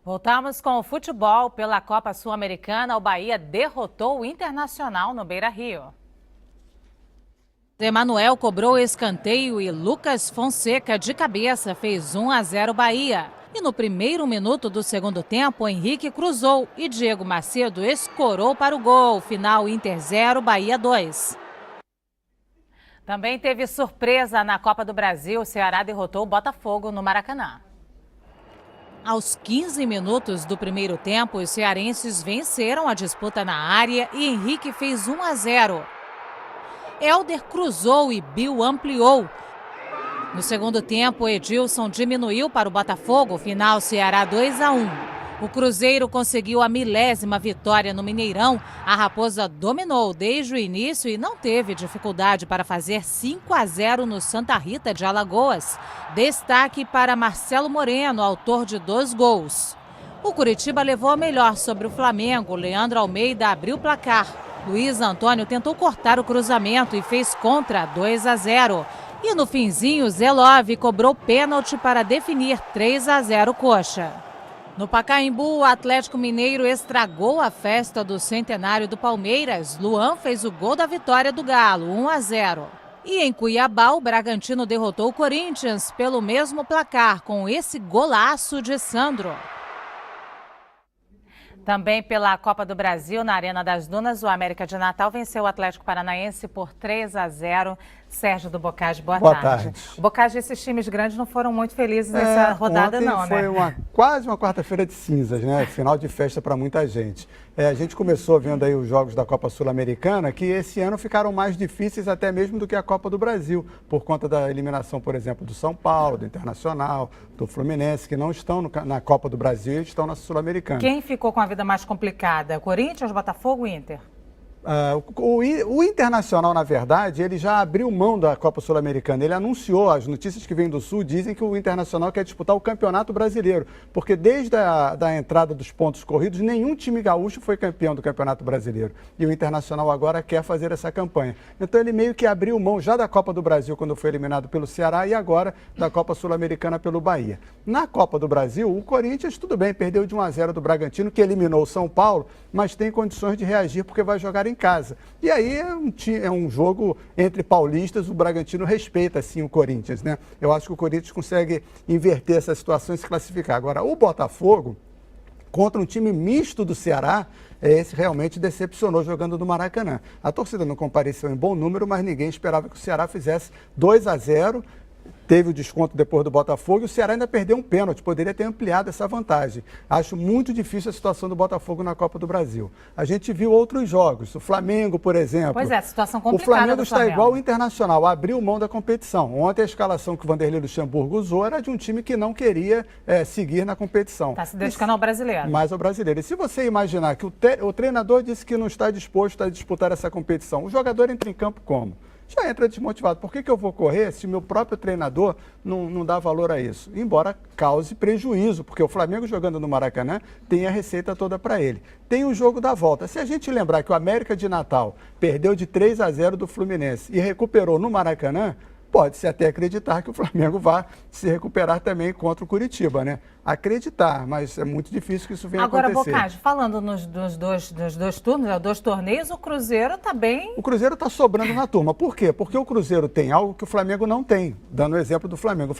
Voltamos com o futebol. Pela Copa Sul-Americana, o Bahia derrotou o Internacional no Beira-Rio. Emanuel cobrou escanteio e Lucas Fonseca de cabeça fez 1-0 Bahia. E no primeiro minuto do segundo tempo, Henrique cruzou e Diego Macedo escorou para o gol. Final Inter 0, Bahia 2. Também teve surpresa na Copa do Brasil. O Ceará derrotou o Botafogo no Maracanã. Aos 15 minutos do primeiro tempo, os cearenses venceram a disputa na área e Henrique fez 1-0. Hélder cruzou e Bill ampliou. No segundo tempo, Edilson diminuiu para o Botafogo, final Ceará 2-1. O Cruzeiro conseguiu a 1000ª vitória no Mineirão. A Raposa dominou desde o início e não teve dificuldade para fazer 5-0 no Santa Rita de Alagoas. Destaque para Marcelo Moreno, autor de 2 gols. O Curitiba levou a melhor sobre o Flamengo. Leandro Almeida abriu o placar. Luiz Antônio tentou cortar o cruzamento e fez contra 2-0. E no finzinho, Zé Love cobrou pênalti para definir 3-0 Coxa. No Pacaembu, o Atlético Mineiro estragou a festa do centenário do Palmeiras. Luan fez o gol da vitória do Galo, 1-0. E em Cuiabá, o Bragantino derrotou o Corinthians pelo mesmo placar, com esse golaço de Sandro. Também pela Copa do Brasil, na Arena das Dunas, o América de Natal venceu o Atlético Paranaense por 3-0. Sérgio do Bocage, boa tarde. Bocage, esses times grandes não foram muito felizes nessa rodada, não, né? Foi quase uma quarta-feira de cinzas, né? Final de festa para muita gente. A gente começou vendo aí os jogos da Copa Sul-Americana, que esse ano ficaram mais difíceis até mesmo do que a Copa do Brasil, por conta da eliminação, por exemplo, do São Paulo, do Internacional, do Fluminense, que não estão na Copa do Brasil e estão na Sul-Americana. Quem ficou com a vida mais complicada? Corinthians, Botafogo ou Inter? O Internacional, na verdade, ele já abriu mão da Copa Sul-Americana. Ele anunciou, as notícias que vêm do Sul dizem que o Internacional quer disputar o Campeonato Brasileiro, porque desde a entrada dos pontos corridos, nenhum time gaúcho foi campeão do Campeonato Brasileiro. E o Internacional agora quer fazer essa campanha. Então ele meio que abriu mão já da Copa do Brasil, quando foi eliminado pelo Ceará, e agora da Copa Sul-Americana pelo Bahia. Na Copa do Brasil, o Corinthians, tudo bem, perdeu de 1-0 do Bragantino, que eliminou o São Paulo, mas tem condições de reagir porque vai jogar em casa. E aí é um jogo entre paulistas, o Bragantino respeita assim o Corinthians, né? Eu acho que o Corinthians consegue inverter essa situação e se classificar. Agora, o Botafogo, contra um time misto do Ceará, esse realmente decepcionou jogando no Maracanã. A torcida não compareceu em bom número, mas ninguém esperava que o Ceará fizesse 2-0. Teve o desconto depois do Botafogo e o Ceará ainda perdeu um pênalti, poderia ter ampliado essa vantagem. Acho muito difícil a situação do Botafogo na Copa do Brasil. A gente viu outros jogos, o Flamengo, por exemplo. Pois é, situação complicada. O Flamengo está igual o Internacional, abriu mão da competição. Ontem a escalação que o Vanderlei Luxemburgo usou era de um time que não queria seguir na competição. Está se dedicando ao brasileiro. Mais ao brasileiro. E se você imaginar que o treinador disse que não está disposto a disputar essa competição, o jogador entra em campo como? Já entra desmotivado. Por que eu vou correr se meu próprio treinador não dá valor a isso? Embora cause prejuízo, porque o Flamengo jogando no Maracanã tem a receita toda para ele. Tem o jogo da volta. Se a gente lembrar que o América de Natal perdeu de 3-0 do Fluminense e recuperou no Maracanã, pode-se até acreditar que o Flamengo vá se recuperar também contra o Curitiba, né? Acreditar, mas é muito difícil que isso venha acontecer. Agora, Bocage, falando dos dois turnos, 2 torneios, o Cruzeiro está bem... O Cruzeiro está sobrando na turma. Por quê? Porque o Cruzeiro tem algo que o Flamengo não tem. Dando o exemplo do Flamengo.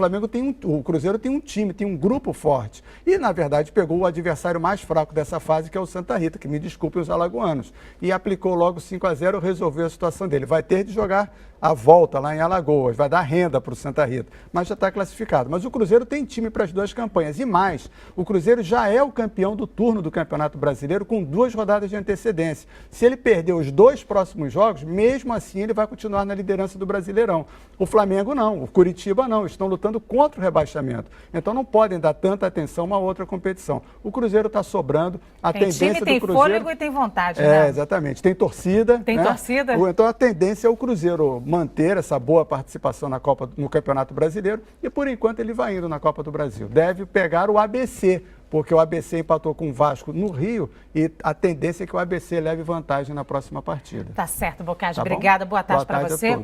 O Cruzeiro tem um time, tem um grupo forte. E, na verdade, pegou o adversário mais fraco dessa fase, que é o Santa Rita, que me desculpem os alagoanos. E aplicou logo 5-0, resolveu a situação dele. Vai ter de jogar a volta lá em Alagoas, vai dar renda para o Santa Rita, mas já está classificado. Mas o Cruzeiro tem time para as 2 campanhas. E mais, o Cruzeiro já é o campeão do turno do Campeonato Brasileiro com 2 rodadas de antecedência. Se ele perder os 2 próximos jogos, mesmo assim ele vai continuar na liderança do Brasileirão. O Flamengo não, o Curitiba não, estão lutando contra o rebaixamento. Então não podem dar tanta atenção a uma outra competição. O Cruzeiro está sobrando, a tendência do Cruzeiro... Tem fôlego e tem vontade, né? Exatamente. Tem torcida. Tem torcida. Então a tendência é o Cruzeiro manter essa boa participação no Campeonato Brasileiro e, por enquanto, ele vai indo na Copa do Brasil. Deve pegar o ABC, porque o ABC empatou com o Vasco no Rio e a tendência é que o ABC leve vantagem na próxima partida. Tá certo, Bocage. Tá bom? Obrigada. Boa tarde para você.